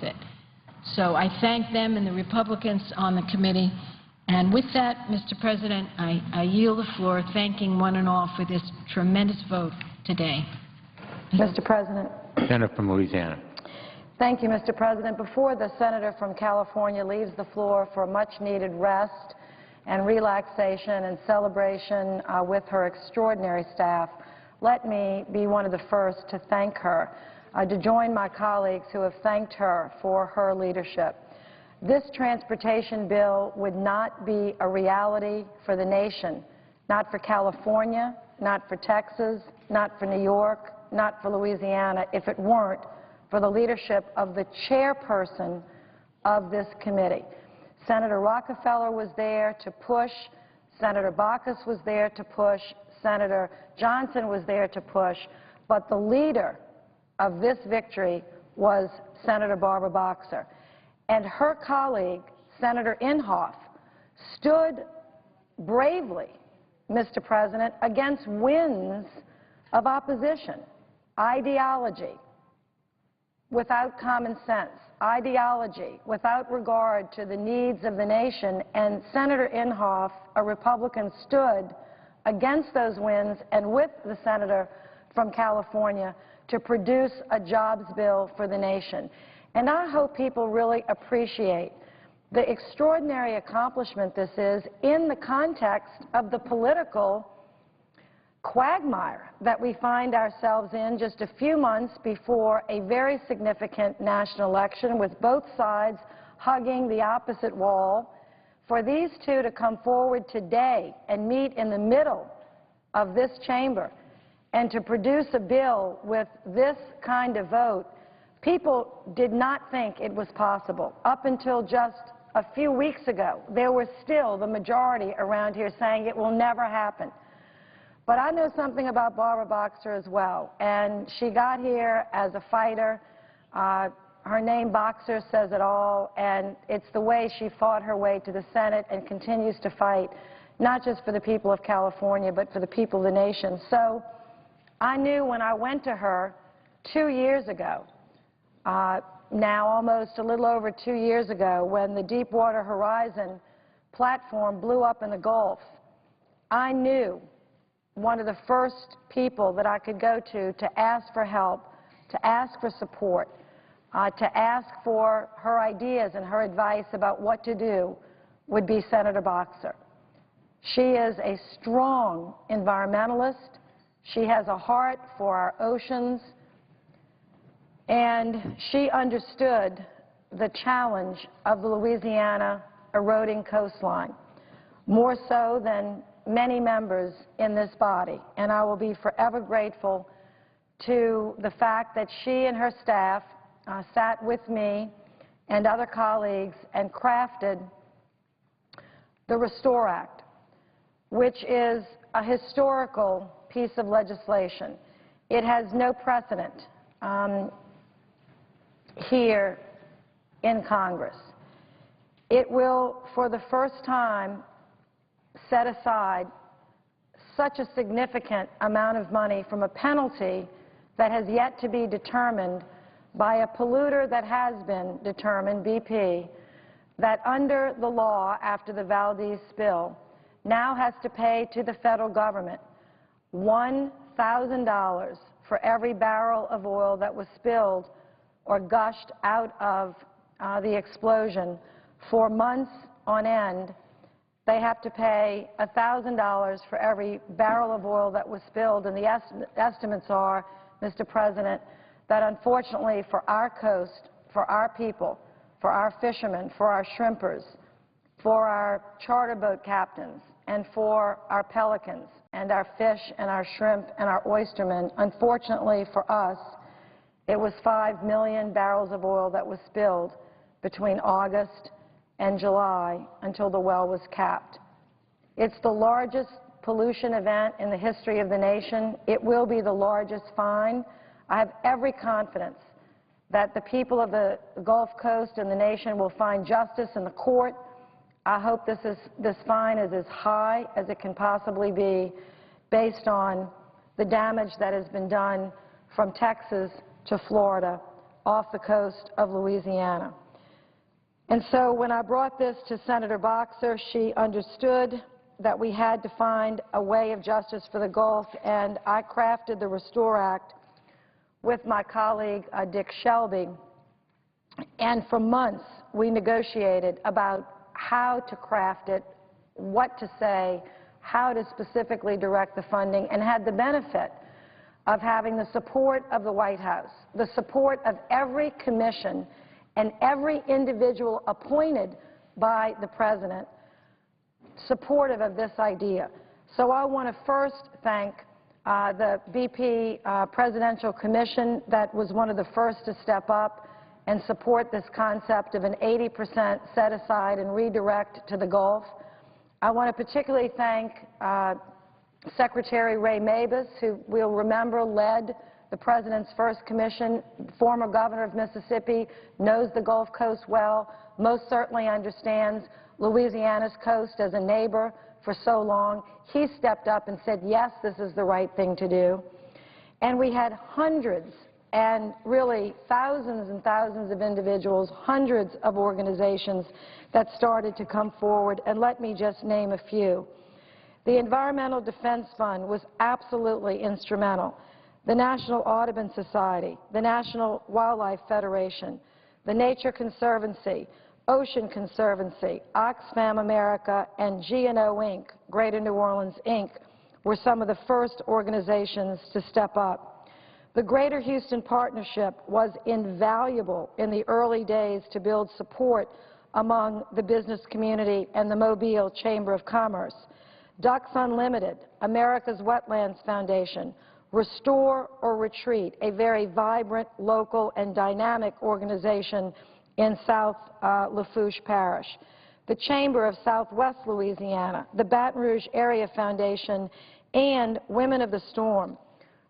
it. So I thank them and the Republicans on the committee. And with that, Mr. President, I yield the floor, thanking one and all for this tremendous vote today. Mr. President. Senator from Louisiana. Thank you, Mr. President. Before the senator from California leaves the floor for much-needed rest and relaxation and celebration with her extraordinary staff, let me be one of the first to thank her, to join my colleagues who have thanked her for her leadership. This transportation bill would not be a reality for the nation, not for California, not for Texas, not for New York, not for Louisiana, if it weren't for the leadership of the chairperson of this committee. Senator Rockefeller was there to push, Senator Baucus was there to push, Senator Johnson was there to push, but the leader of this victory was Senator Barbara Boxer. And her colleague, Senator Inhofe, stood bravely, Mr. President, against winds of opposition, ideology without common sense, ideology without regard to the needs of the nation, and Senator Inhofe, a Republican, stood against those winds and with the senator from California to produce a jobs bill for the nation. And I hope people really appreciate the extraordinary accomplishment this is in the context of the political quagmire that we find ourselves in just a few months before a very significant national election, with both sides hugging the opposite wall. For these two to come forward today and meet in the middle of this chamber and to produce a bill with this kind of vote, people did not think it was possible. Up until just a few weeks ago, there was still the majority around here saying it will never happen. But I know something about Barbara Boxer as well, and she got here as a fighter. Her name, Boxer, says it all, and it's the way she fought her way to the Senate and continues to fight, not just for the people of California, but for the people of the nation. So I knew when I went to her 2 years ago, now almost a little over 2 years ago, when the Deepwater Horizon platform blew up in the Gulf, I knew one of the first people that I could go to ask for help, to ask for support, to ask for her ideas and her advice about what to do would be Senator Boxer. She is a strong environmentalist. She has a heart for our oceans, and she understood the challenge of the Louisiana eroding coastline, more so than many members in this body. And I will be forever grateful to the fact that she and her staff sat with me and other colleagues and crafted the Restore Act, which is a historical piece of legislation. It has no precedent here in Congress. It will, for the first time, set aside such a significant amount of money from a penalty that has yet to be determined by a polluter that has been determined, BP, that under the law after the Valdez spill now has to pay to the federal government $1,000 for every barrel of oil that was spilled or gushed out of the explosion for months on end. They have to pay $1,000 for every barrel of oil that was spilled, and the estimates are, Mr. President, that unfortunately for our coast, for our people, for our fishermen, for our shrimpers, for our charter boat captains, and for our pelicans, and our fish, and our shrimp, and our oystermen, unfortunately for us, it was 5 million barrels of oil that was spilled between August and July until the well was capped. It's the largest pollution event in the history of the nation. It will be the largest fine. I have every confidence that the people of the Gulf Coast and the nation will find justice in the court. I hope this fine is as high as it can possibly be based on the damage that has been done from Texas to Florida off the coast of Louisiana. And so when I brought this to Senator Boxer, she understood that we had to find a way of justice for the Gulf, and I crafted the Restore Act with my colleague Dick Shelby. And for months, we negotiated about how to craft it, what to say, how to specifically direct the funding, and had the benefit of having the support of the White House, the support of every commission and every individual appointed by the President supportive of this idea. So I want to first thank the BP Presidential Commission that was one of the first to step up and support this concept of an 80% set aside and redirect to the Gulf. I want to particularly thank Secretary Ray Mabus, who we'll remember led the President's first commission, former governor of Mississippi, knows the Gulf Coast well, most certainly understands Louisiana's coast as a neighbor for so long. He stepped up and said, yes, this is the right thing to do. And we had hundreds and really thousands and thousands of individuals, hundreds of organizations that started to come forward, and let me just name a few. The Environmental Defense Fund was absolutely instrumental. The National Audubon Society, the National Wildlife Federation, the Nature Conservancy, Ocean Conservancy, Oxfam America, and GNO Inc., Greater New Orleans Inc., were some of the first organizations to step up. The Greater Houston Partnership was invaluable in the early days to build support among the business community and the Mobile Chamber of Commerce. Ducks Unlimited, America's Wetlands Foundation, Restore or Retreat, a very vibrant, local, and dynamic organization in South Lafourche Parish. The Chamber of Southwest Louisiana, the Baton Rouge Area Foundation, and Women of the Storm,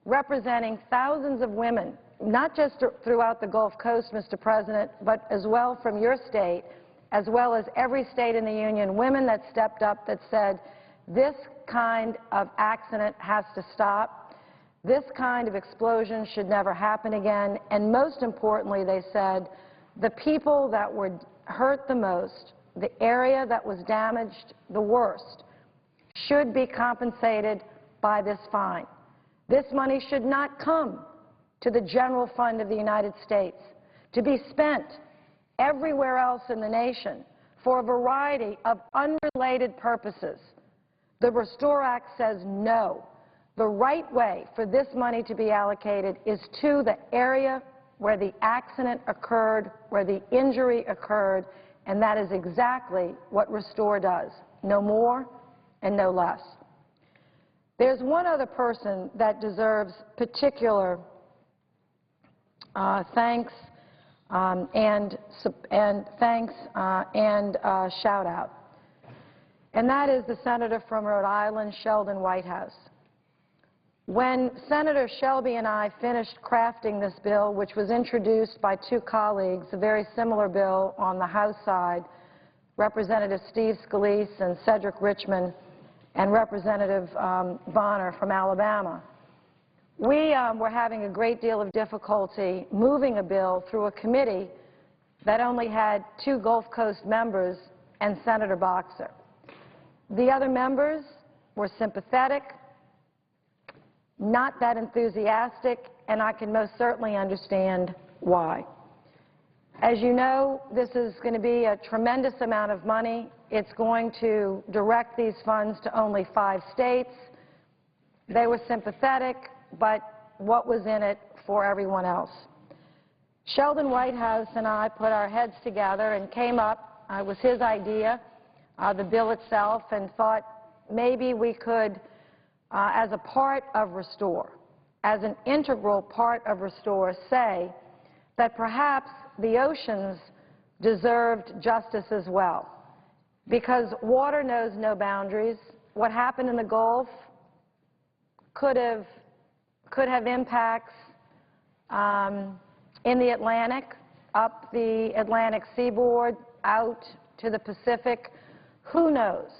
representing thousands of women, not just throughout the Gulf Coast, Mr. President, but as well from your state, as well as every state in the Union, women that stepped up that said, this kind of accident has to stop. This kind of explosion should never happen again. And most importantly, they said, the people that were hurt the most, the area that was damaged the worst, should be compensated by this fine. This money should not come to the general fund of the United States to be spent everywhere else in the nation for a variety of unrelated purposes. The Restore Act says no. The right way for this money to be allocated is to the area where the accident occurred, where the injury occurred, and that is exactly what Restore does. No more and no less. There's one other person that deserves particular thanks and shout out, and that is the senator from Rhode Island, Sheldon Whitehouse. When Senator Shelby and I finished crafting this bill, which was introduced by two colleagues, a very similar bill on the House side, Representative Steve Scalise and Cedric Richmond, and Representative Bonner from Alabama, we were having a great deal of difficulty moving a bill through a committee that only had 2 Gulf Coast members and Senator Boxer. The other members were sympathetic, not that enthusiastic, and I can most certainly understand why. As you know, this is going to be a tremendous amount of money. It's going to direct these funds to only 5 states. They were sympathetic, but what was in it for everyone else? Sheldon Whitehouse and I put our heads together and came up, it was his idea, the bill itself, and thought maybe we could, as a part of Restore, as an integral part of Restore, say that perhaps the oceans deserved justice as well, because water knows no boundaries. What happened in the Gulf could have impacts in the Atlantic, up the Atlantic seaboard, out to the Pacific. Who knows?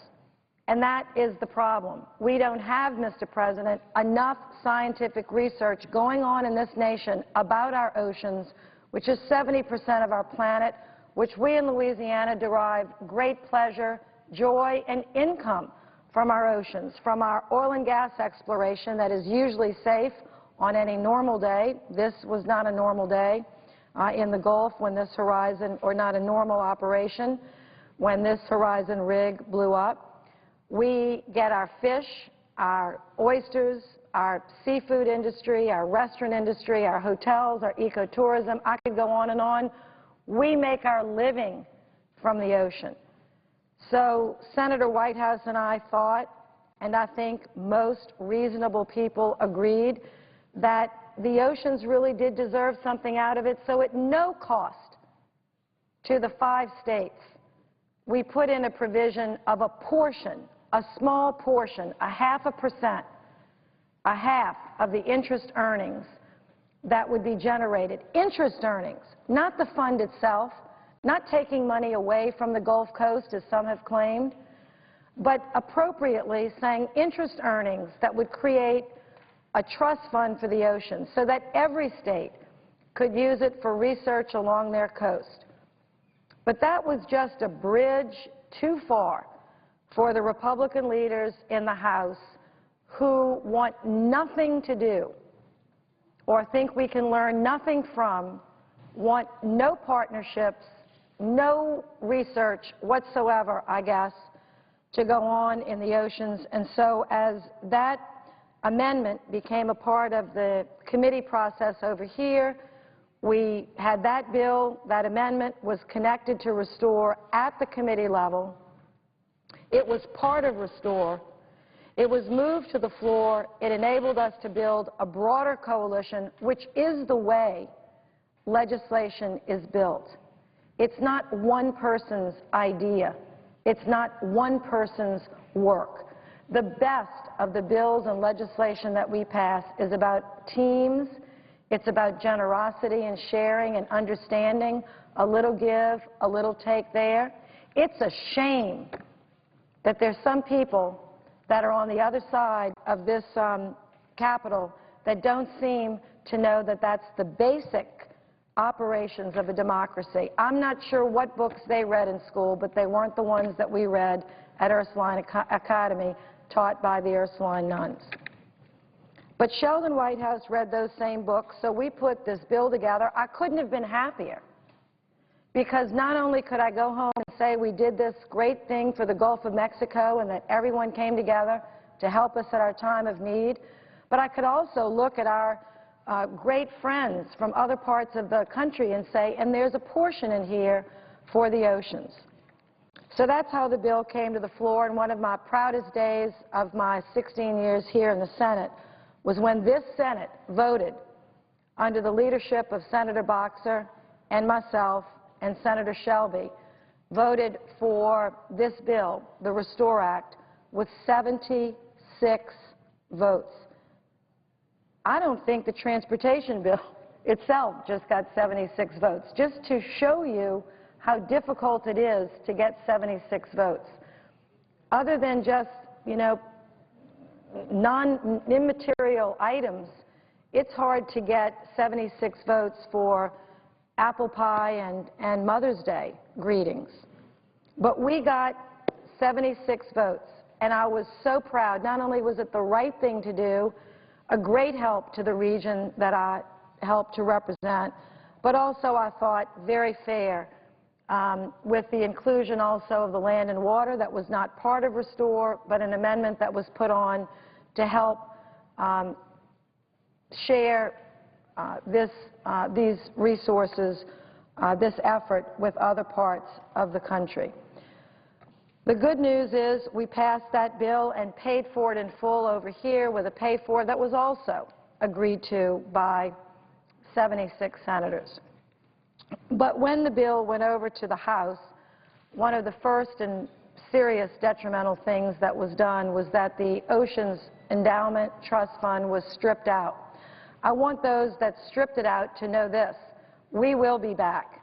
And that is the problem. We don't have, Mr. President, enough scientific research going on in this nation about our oceans. which is 70% of our planet, which we in Louisiana derive great pleasure, joy, and income from our oceans, from our oil and gas exploration that is usually safe on any normal day. This was not a normal day in the Gulf when this Horizon, or not a normal operation, when this Horizon rig blew up. We get our fish, our oysters, our seafood industry, our restaurant industry, our hotels, our ecotourism. I could go on and on. We make our living from the ocean. So Senator Whitehouse and I thought, and I think most reasonable people agreed, that the oceans really did deserve something out of it. So at no cost to the 5 states, we put in a provision of a portion, a small portion, 0.5%, a half of the interest earnings that would be generated. Interest earnings, not the fund itself, not taking money away from the Gulf Coast, as some have claimed, but appropriately saying interest earnings that would create a trust fund for the ocean so that every state could use it for research along their coast. But that was just a bridge too far for the Republican leaders in the House who want nothing to do or think we can learn nothing from, want no partnerships, no research whatsoever, I guess, to go on in the oceans. And so as that amendment became a part of the committee process over here, we had that bill, that amendment was connected to Restore at the committee level. It was part of Restore. It was moved to the floor. It enabled us to build a broader coalition, which is the way legislation is built. It's not one person's idea. It's not one person's work. The best of the bills and legislation that we pass is about teams. It's about generosity and sharing and understanding, a little give, a little take there. It's a shame that there's some people that are on the other side of this Capitol that don't seem to know that that's the basic operations of a democracy. I'm not sure what books they read in school, but they weren't the ones that we read at Ursuline Academy, taught by the Ursuline nuns. But Sheldon Whitehouse read those same books, so we put this bill together. I couldn't have been happier, because not only could I go home and say we did this great thing for the Gulf of Mexico and that everyone came together to help us at our time of need, but I could also look at our great friends from other parts of the country and say, and there's a portion in here for the oceans. So that's how the bill came to the floor, and one of my proudest days of my 16 years here in the Senate was when this Senate voted, under the leadership of Senator Boxer and myself and Senator Shelby, voted for this bill, the Restore Act, with 76 votes. I don't think the transportation bill itself just got 76 votes, just to show you how difficult it is to get 76 votes. Other than just, you know, immaterial items, it's hard to get 76 votes for apple pie and Mother's Day greetings. But we got 76 votes, and I was so proud. Not only was it the right thing to do, a great help to the region that I helped to represent, but also I thought very fair with the inclusion also of the land and water that was not part of Restore, but an amendment that was put on to help share these resources, this effort with other parts of the country. The good news is we passed that bill and paid for it in full over here with a pay for that was also agreed to by 76 senators. But when the bill went over to the House, one of the first and serious detrimental things that was done was that the Oceans Endowment Trust Fund was stripped out. I want those that stripped it out to know this: we will be back.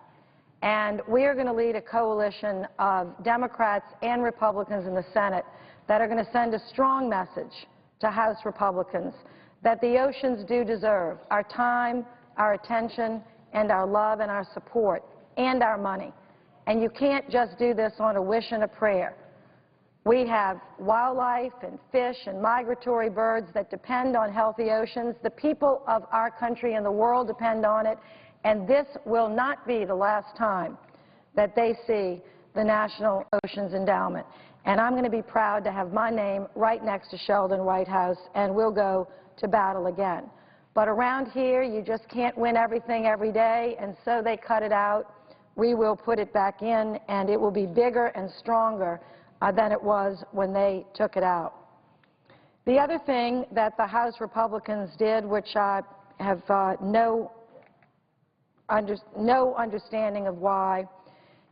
And we are going to lead a coalition of Democrats and Republicans in the Senate that are going to send a strong message to House Republicans that the oceans do deserve our time, our attention, and our love and our support and our money. And you can't just do this on a wish and a prayer. We have wildlife and fish and migratory birds that depend on healthy oceans. The people of our country and the world depend on it, and this will not be the last time that they see the National Oceans Endowment. And I'm going to be proud to have my name right next to Sheldon Whitehouse, and we'll go to battle again. But around here, you just can't win everything every day, and so they cut it out. We will put it back in, and it will be bigger and stronger than it was when they took it out. The other thing that the House Republicans did, which I have no understanding of why,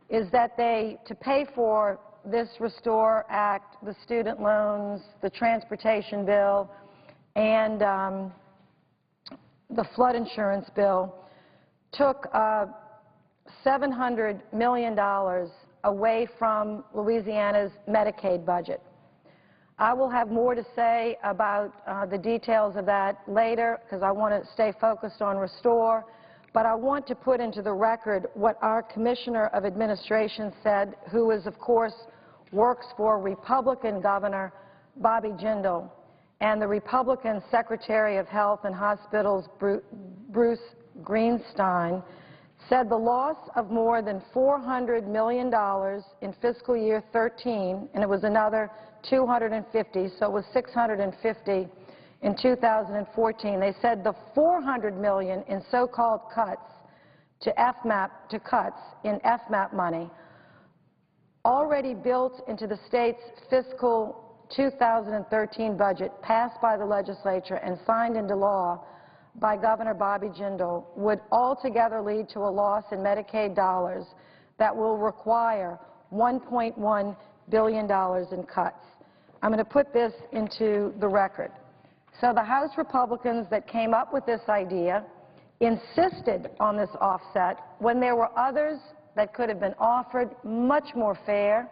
is that to pay for this Restore Act, the student loans, the transportation bill, and the flood insurance bill, took $700 million away from Louisiana's Medicaid budget. I will have more to say about the details of that later because I want to stay focused on Restore, but I want to put into the record what our Commissioner of Administration said, who is, of course, works for Republican Governor Bobby Jindal and the Republican Secretary of Health and Hospitals, Bruce Greenstein, said the loss of more than $400 million in fiscal year 13, and it was another 250, so it was 650 in 2014. They said the $400 million in so-called cuts to cuts in FMAP money already built into the state's fiscal 2013 budget passed by the legislature and signed into law by Governor Bobby Jindal would altogether lead to a loss in Medicaid dollars that will require $1.1 billion in cuts. I'm going to put this into the record. So the House Republicans that came up with this idea insisted on this offset when there were others that could have been offered much more fair,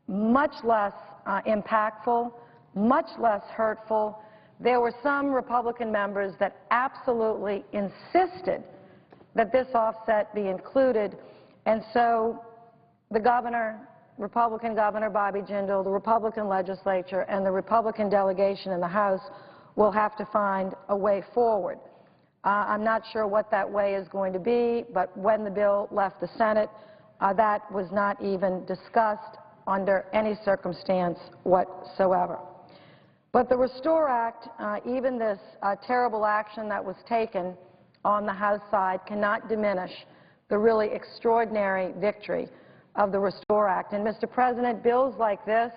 much less impactful, much less hurtful. There were some Republican members that absolutely insisted that this offset be included, and so the governor, Republican Governor Bobby Jindal, the Republican legislature, and the Republican delegation in the House will have to find a way forward. I'm not sure what that way is going to be, but when the bill left the Senate, that was not even discussed under any circumstance whatsoever. But the Restore Act, even this terrible action that was taken on the House side, cannot diminish the really extraordinary victory of the Restore Act. And, Mr. President, bills like this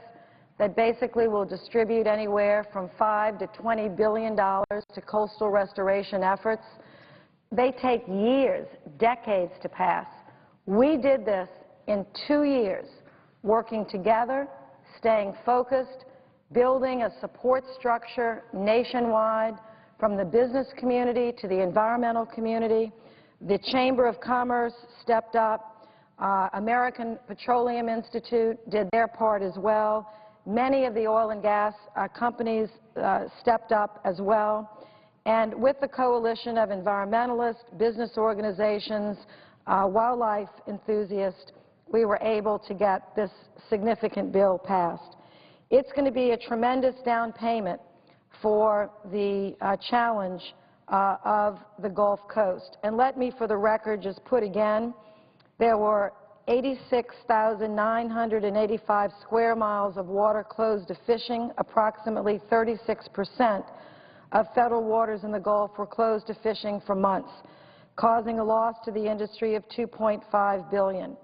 that basically will distribute anywhere from $5 to $20 billion to coastal restoration efforts, they take years, decades to pass. We did this in 2 years, working together, staying focused, building a support structure nationwide from the business community to the environmental community. The Chamber of Commerce stepped up. American Petroleum Institute did their part as well. Many of the oil and gas companies stepped up as well. And with the coalition of environmentalists, business organizations, wildlife enthusiasts, we were able to get this significant bill passed. It's going to be a tremendous down payment for the challenge of the Gulf Coast. And let me, for the record, just put again, there were 86,985 square miles of water closed to fishing. Approximately 36% of federal waters in the Gulf were closed to fishing for months, causing a loss to the industry of $2.5 billion.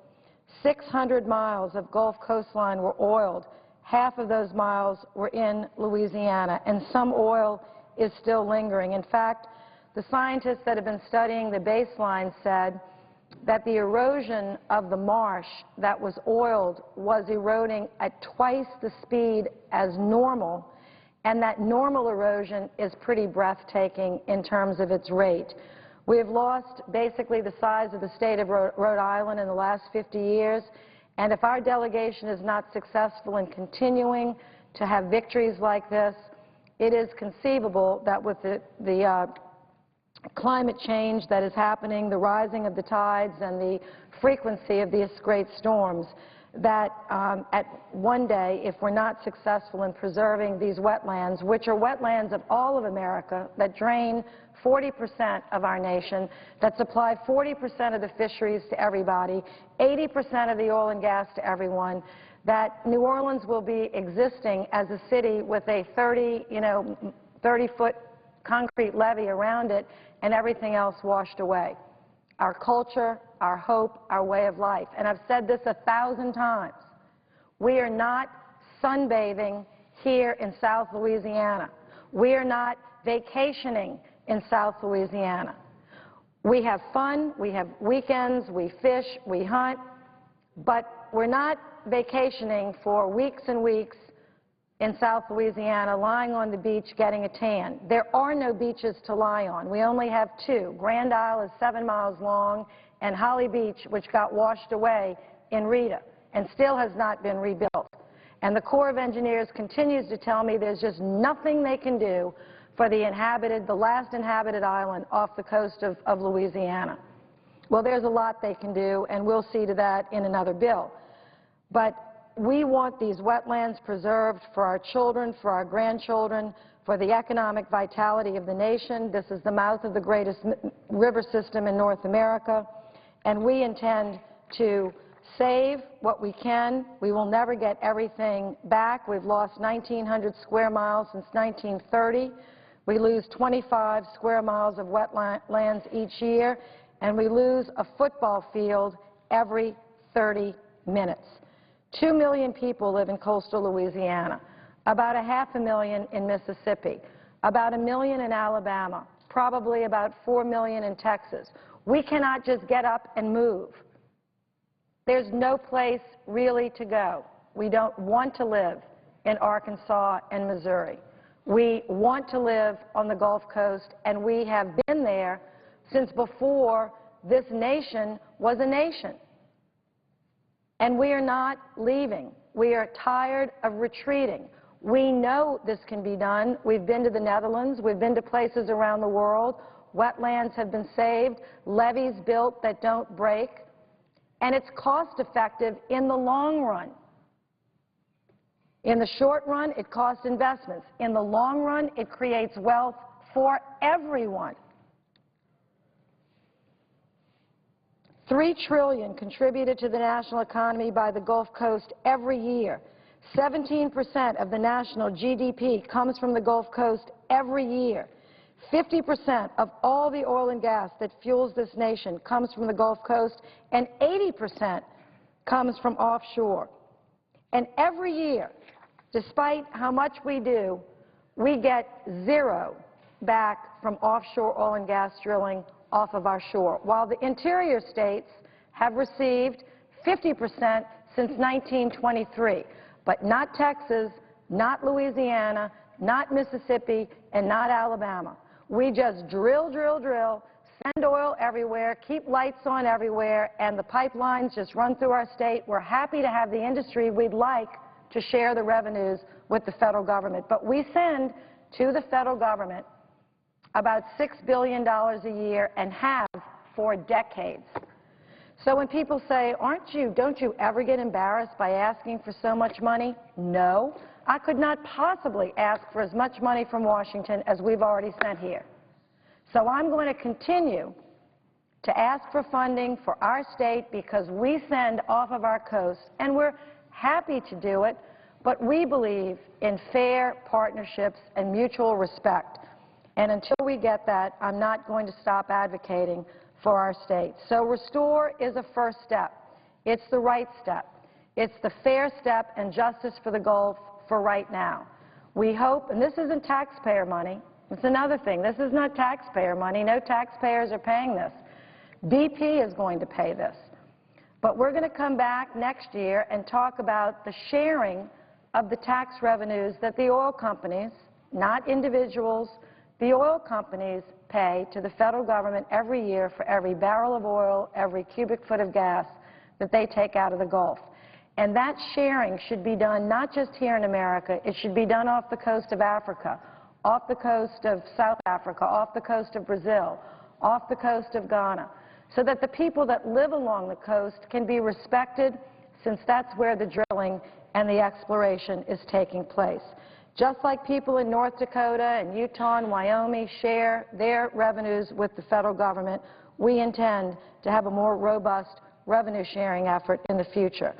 600 miles of Gulf coastline were oiled. Half of those miles were in Louisiana, and some oil is still lingering. In fact, the scientists that have been studying the baseline said that the erosion of the marsh that was oiled was eroding at twice the speed as normal, and that normal erosion is pretty breathtaking in terms of its rate. We have lost basically the size of the state of Rhode Island in the last 50 years, and if our delegation is not successful in continuing to have victories like this, it is conceivable that with the climate change that is happening, the rising of the tides and the frequency of these great storms, that at one day, if we're not successful in preserving these wetlands, which are wetlands of all of America, that drain 40% of our nation, that supply 40% of the fisheries to everybody, 80% of the oil and gas to everyone, that New Orleans will be existing as a city with a 30-foot concrete levee around it and everything else washed away. Our culture, our hope, our way of life. And I've said this 1,000 times. We are not sunbathing here in South Louisiana. We are not vacationing in South Louisiana. We have fun, we have weekends, we fish, we hunt, but we're not vacationing for weeks and weeks in South Louisiana, lying on the beach getting a tan. There are no beaches to lie on. We only have two. Grand Isle is 7 miles long, and Holly Beach, which got washed away in Rita and still has not been rebuilt. And the Corps of Engineers continues to tell me there's just nothing they can do for the last inhabited island off the coast of Louisiana. Well, there's a lot they can do, and we'll see to that in another bill. But we want these wetlands preserved for our children, for our grandchildren, for the economic vitality of the nation. This is the mouth of the greatest river system in North America, and we intend to save what we can. We will never get everything back. We've lost 1,900 square miles since 1930. We lose 25 square miles of wetlands each year, and we lose a football field every 30 minutes. 2 million people live in coastal Louisiana, about 500,000 in Mississippi, about 1 million in Alabama, probably about 4 million in Texas. We cannot just get up and move. There's no place really to go. We don't want to live in Arkansas and Missouri. We want to live on the Gulf Coast, and we have been there since before this nation was a nation. And we are not leaving. We are tired of retreating. We know this can be done. We've been to the Netherlands. We've been to places around the world. Wetlands have been saved, levees built that don't break, and it's cost effective in the long run. In the short run, it costs investments. In the long run, it creates wealth for everyone. $3 trillion contributed to the national economy by the Gulf Coast every year. 17% of the national GDP comes from the Gulf Coast every year. 50% of all the oil and gas that fuels this nation comes from the Gulf Coast, and 80% comes from offshore. And every year, despite how much we do, we get zero back from offshore oil and gas drilling off of our shore, while the interior states have received 50% since 1923, but not Texas, not Louisiana, not Mississippi, and not Alabama. We just drill, drill, drill, send oil everywhere, keep lights on everywhere, and the pipelines just run through our state. We're happy to have the industry. We'd like to share the revenues with the federal government, but we send to the federal government about $6 billion a year and have for decades. So when people say, don't you ever get embarrassed by asking for so much money? No. I could not possibly ask for as much money from Washington as we've already sent here. So I'm going to continue to ask for funding for our state because we send off of our coast, and we're happy to do it, but we believe in fair partnerships and mutual respect. And until we get that, I'm not going to stop advocating for our state. So Restore is a first step. It's the right step. It's the fair step and justice for the Gulf for right now. We hope, and this isn't taxpayer money. It's another thing. This is not taxpayer money. No taxpayers are paying this. BP is going to pay this. But we're going to come back next year and talk about the sharing of the tax revenues that the oil companies, not individuals, the oil companies pay to the federal government every year for every barrel of oil, every cubic foot of gas that they take out of the Gulf. And that sharing should be done not just here in America, it should be done off the coast of Africa. off the coast of South Africa, off the coast of Brazil, off the coast of Ghana, so that the people that live along the coast can be respected, since that's where the drilling and the exploration is taking place. Just like people in North Dakota and Utah and Wyoming share their revenues with the federal government, we intend to have a more robust revenue-sharing effort in the future.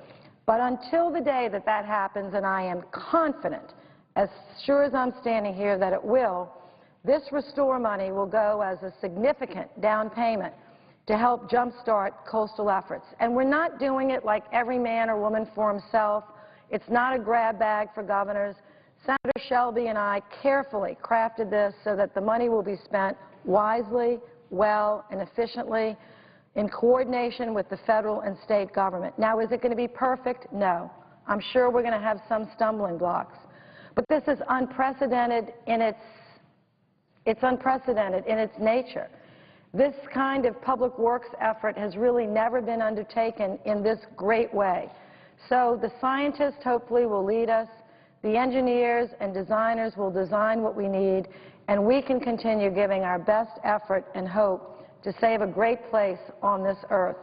But until the day that that happens, and I am confident, as sure as I'm standing here, that it will, this restore money will go as a significant down payment to help jumpstart coastal efforts. And we're not doing it like every man or woman for himself. It's not a grab bag for governors. Senator Shelby and I carefully crafted this so that the money will be spent wisely, well, and efficiently in coordination with the federal and state government. Now, is it going to be perfect? No. I'm sure we're going to have some stumbling blocks. But this is unprecedented in its nature. This kind of public works effort has really never been undertaken in this great way. So the scientists hopefully will lead us, the engineers and designers will design what we need, and we can continue giving our best effort and hope to save a great place on this earth,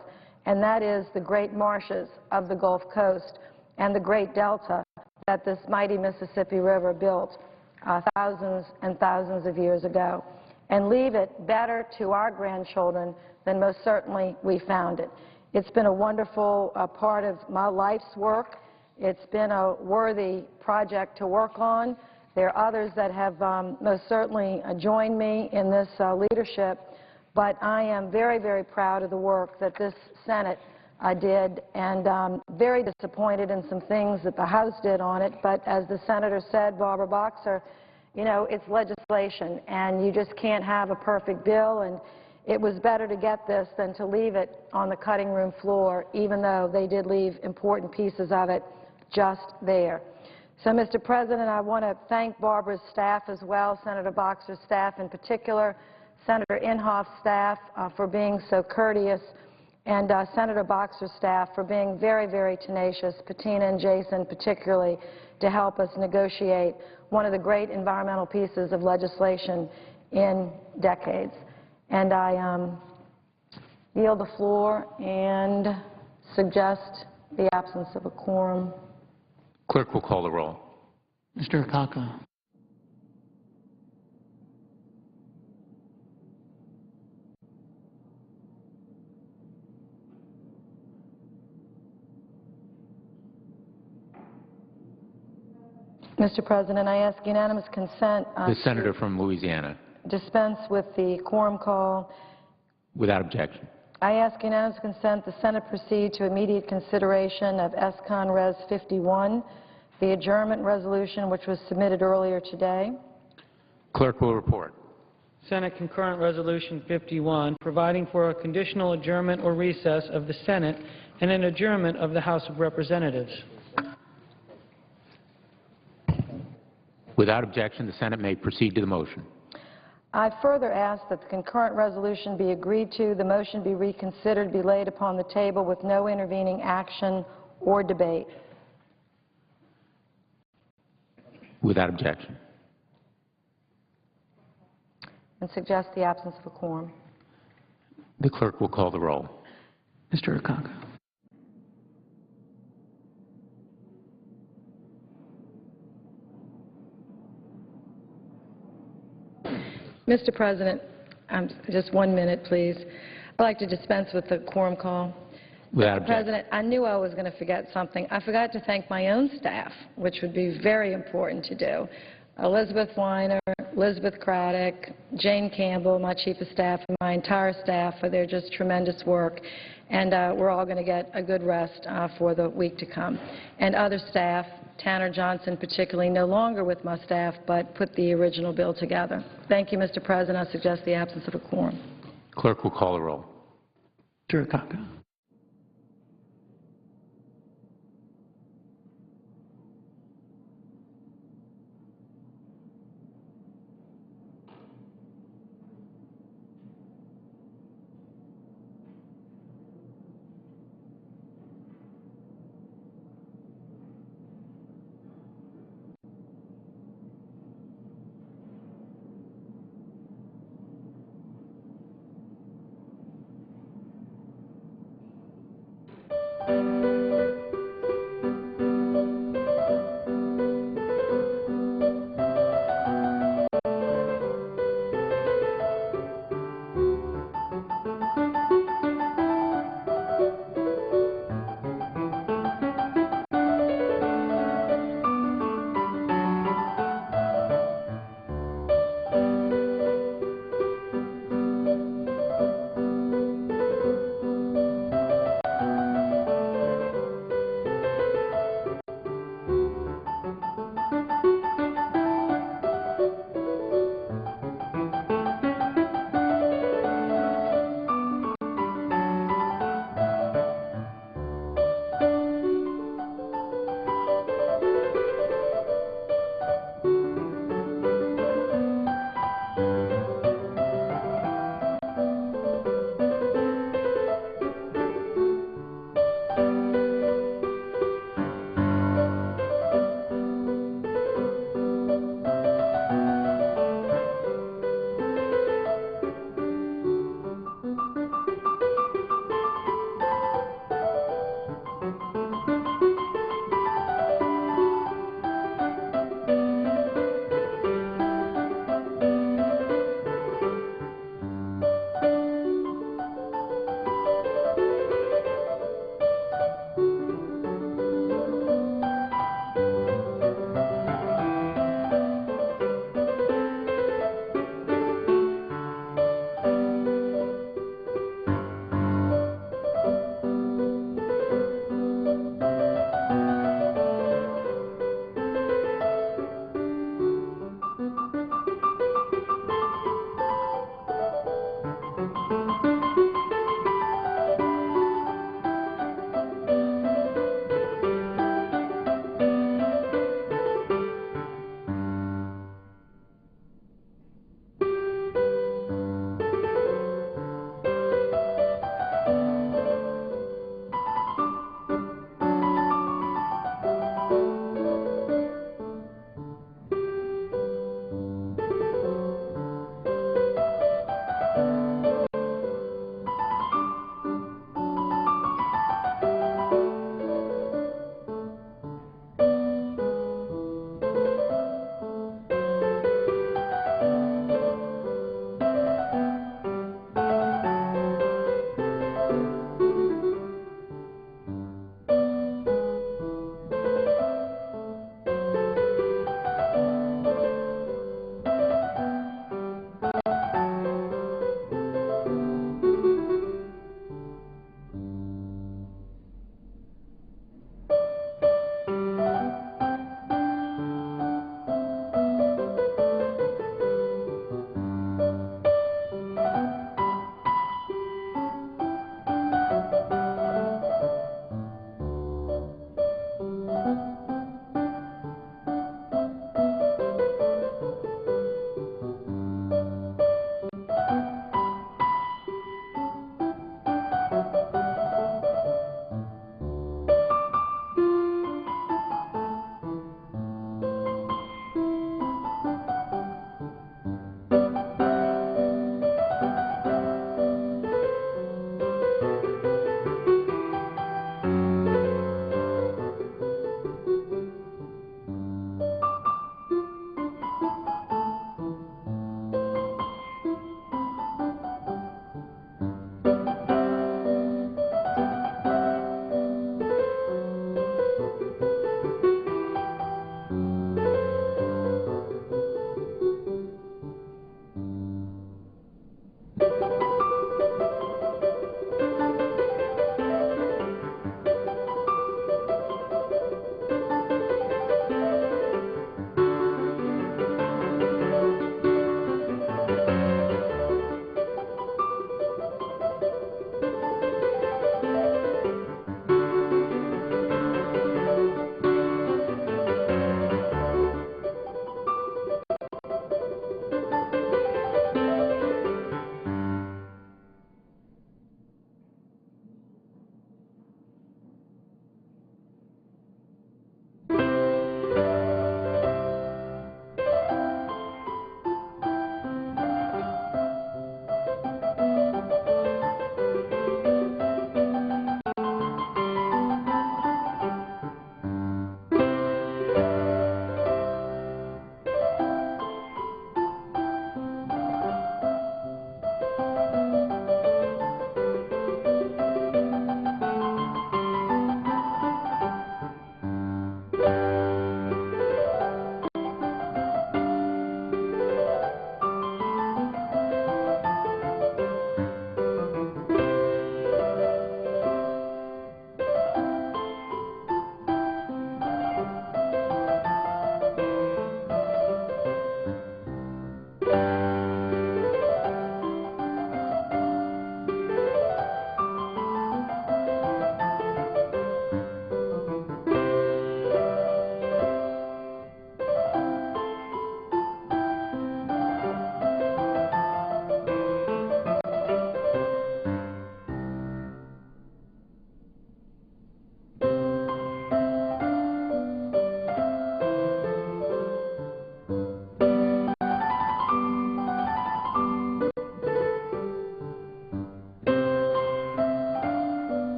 and that is the great marshes of the Gulf Coast and the great delta that this mighty Mississippi River built thousands and thousands of years ago, and leave it better to our grandchildren than most certainly we found it. It's been a wonderful part of my life's work. It's been a worthy project to work on. There are others that have most certainly joined me in this leadership, but I am very, very proud of the work that this Senate did, and very disappointed in some things that the House did on it. But as the Senator said, Barbara Boxer, you know, it's legislation, and you just can't have a perfect bill, and it was better to get this than to leave it on the cutting room floor, even though they did leave important pieces of it just there. So, Mr. President, I want to thank Barbara's staff as well, Senator Boxer's staff in particular, Senator Inhofe's staff for being so courteous, and Senator Boxer's staff for being very, very tenacious, Patina and Jason particularly, to help us negotiate one of the great environmental pieces of legislation in decades. And I yield the floor and suggest the absence of a quorum. Clerk will call the roll. Mr. Akaka. Mr. President, I ask unanimous consent The senator from Louisiana. dispense with the quorum call. Without objection. I ask unanimous consent the Senate proceed to immediate consideration of S-Con Res. 51, the adjournment resolution which was submitted earlier today. Clerk will report. Senate Concurrent Resolution 51, providing for a conditional adjournment or recess of the Senate and an adjournment of the House of Representatives. Without objection, the Senate may proceed to the motion. I further ask that the concurrent resolution be agreed to, the motion be reconsidered, be laid upon the table with no intervening action or debate. Without objection. And suggest the absence of a quorum. The clerk will call the roll. Mr. Akaka. Mr. President, just 1 minute, please. I'd like to dispense with the quorum call. Without Mr. objection. President, I knew I was going to forget something. I forgot to thank my own staff, which would be very important to do. Elizabeth Weiner, Elizabeth Craddock, Jane Campbell, my chief of staff, and my entire staff for their just tremendous work. And we're all going to get a good rest for the week to come. And other staff, Tanner Johnson particularly, no longer with my staff, but put the original bill together. Thank you, Mr. President. I suggest the absence of a quorum. Clerk will call the roll. Mr. Akaka.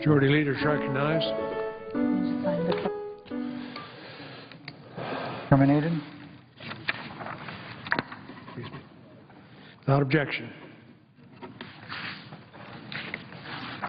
Majority Leader is recognized. Terminated. Without objection.